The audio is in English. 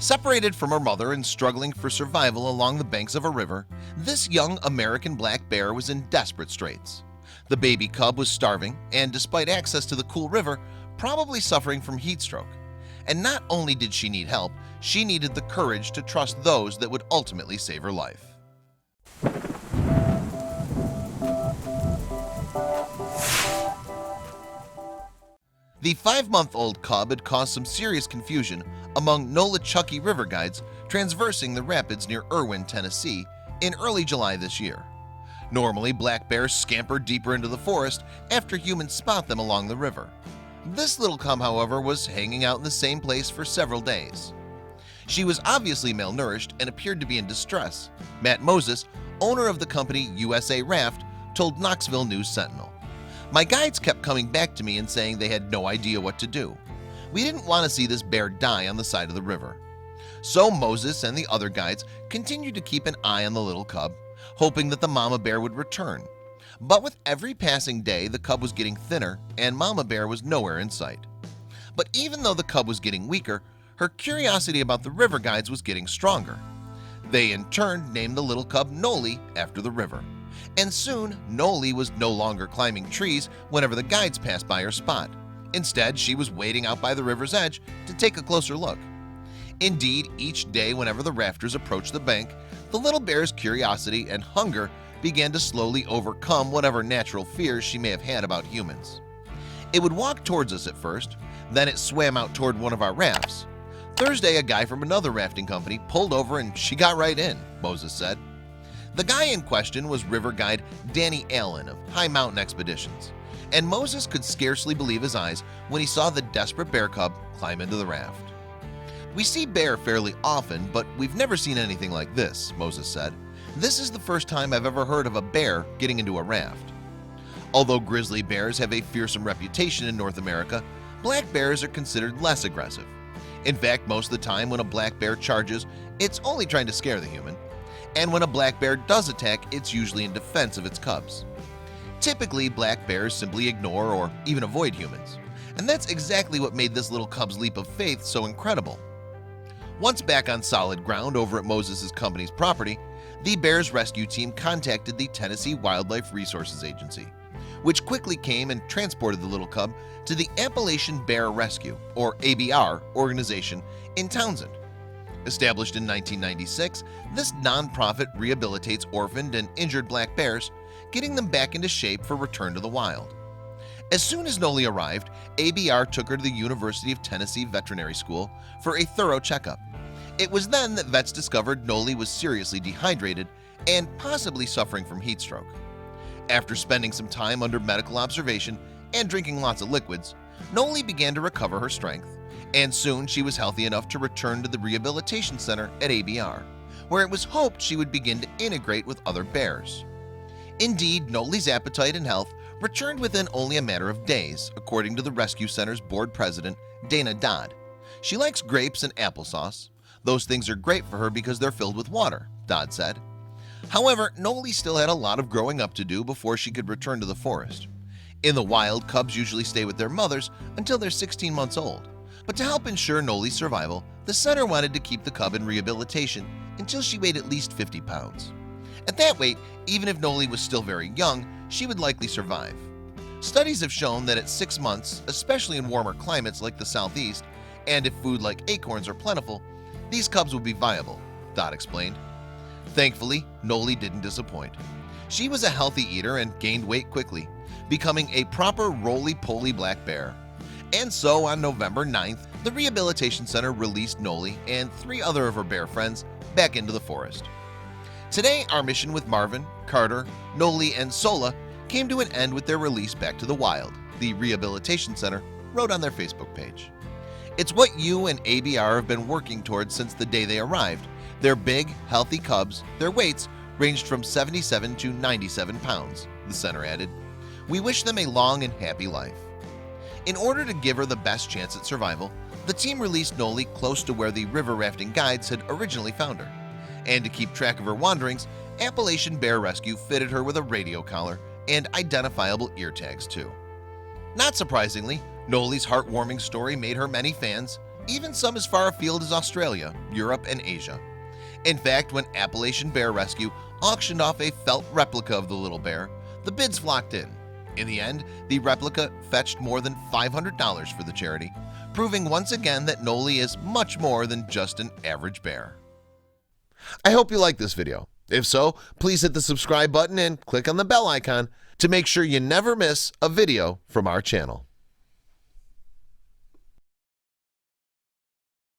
Separated from her mother and struggling for survival along the banks of a river, this young American black bear was in desperate straits. The baby cub was starving and, despite access to the cool river, probably suffering from heat stroke. And not only did she need help, she needed the courage to trust those that would ultimately save her life. The 5-month-old cub had caused some serious confusion among Nolichucky River guides traversing the rapids near Irwin, Tennessee in early July this year. Normally, black bears scamper deeper into the forest after humans spot them along the river. This little cub, however, was hanging out in the same place for several days. She was obviously malnourished and appeared to be in distress. Matt Moses, owner of the company USA Raft, told Knoxville News-Sentinel, "My guides kept coming back to me and saying they had no idea what to do. We didn't want to see this bear die on the side of the river." So Moses and the other guides continued to keep an eye on the little cub, hoping that the mama bear would return. But with every passing day, the cub was getting thinner and mama bear was nowhere in sight. But even though the cub was getting weaker, her curiosity about the river guides was getting stronger. They in turn named the little cub Noli after the river. And soon, Noli was no longer climbing trees whenever the guides passed by her spot. Instead, she was waiting out by the river's edge to take a closer look. Indeed, each day whenever the rafters approached the bank, the little bear's curiosity and hunger began to slowly overcome whatever natural fears she may have had about humans. It would walk towards us at first, then it swam out toward one of our rafts. Thursday, a guy from another rafting company pulled over and she got right in, Moses said. The guy in question was river guide Danny Allen of High Mountain Expeditions, and Moses could scarcely believe his eyes when he saw the desperate bear cub climb into the raft. "We see bear fairly often, but we've never seen anything like this," Moses said. "This is the first time I've ever heard of a bear getting into a raft." Although grizzly bears have a fearsome reputation in North America, black bears are considered less aggressive. In fact, most of the time when a black bear charges, it's only trying to scare the human. And when a black bear does attack, it's usually in defense of its cubs. Typically, black bears simply ignore or even avoid humans. And that's exactly what made this little cub's leap of faith so incredible. Once back on solid ground over at Moses' company's property, the bear's rescue team contacted the Tennessee Wildlife Resources Agency, which quickly came and transported the little cub to the Appalachian Bear Rescue, or ABR, organization in Townsend. Established in 1996, this nonprofit rehabilitates orphaned and injured black bears, getting them back into shape for return to the wild. As soon as Noli arrived, ABR took her to the University of Tennessee Veterinary School for a thorough checkup. It was then that vets discovered Noli was seriously dehydrated and possibly suffering from heat stroke. After spending some time under medical observation and drinking lots of liquids, Noli began to recover her strength, and soon she was healthy enough to return to the rehabilitation center at ABR, where it was hoped she would begin to integrate with other bears. Indeed, Noli's appetite and health returned within only a matter of days, according to the rescue center's board president, Dana Dodd. She likes grapes and applesauce. Those things are great for her because they're filled with water, Dodd said. However, Noli still had a lot of growing up to do before she could return to the forest. In the wild, cubs usually stay with their mothers until they're 16 months old. But to help ensure Noli's survival, the center wanted to keep the cub in rehabilitation until she weighed at least 50 pounds. At that weight, even if Noli was still very young, she would likely survive. Studies have shown that at 6 months, especially in warmer climates like the Southeast, and if food like acorns are plentiful, these cubs would be viable, Dodd explained. Thankfully, Noli didn't disappoint. She was a healthy eater and gained weight quickly, becoming a proper roly-poly black bear. And so on November 9th, the rehabilitation center released Noli and 3 other of her bear friends back into the forest. Today, our mission with Marvin, Carter, Noli, and Sola came to an end with their release back to the wild, the rehabilitation center wrote on their Facebook page. It's what you and ABR have been working towards since the day they arrived. They're big, healthy cubs. Their weights ranged from 77 to 97 pounds, the center added. We wish them a long and happy life. In order to give her the best chance at survival, the team released Noli close to where the river rafting guides had originally found her. And to keep track of her wanderings, Appalachian Bear Rescue fitted her with a radio collar and identifiable ear tags too. Not surprisingly, Noli's heartwarming story made her many fans, even some as far afield as Australia, Europe, and Asia. In fact, when Appalachian Bear Rescue auctioned off a felt replica of the little bear, the bids flocked in. In the end, the replica fetched more than $500 for the charity, proving once again that Noli is much more than just an average bear. I hope you like this video. If so, please hit the subscribe button and click on the bell icon to make sure you never miss a video from our channel.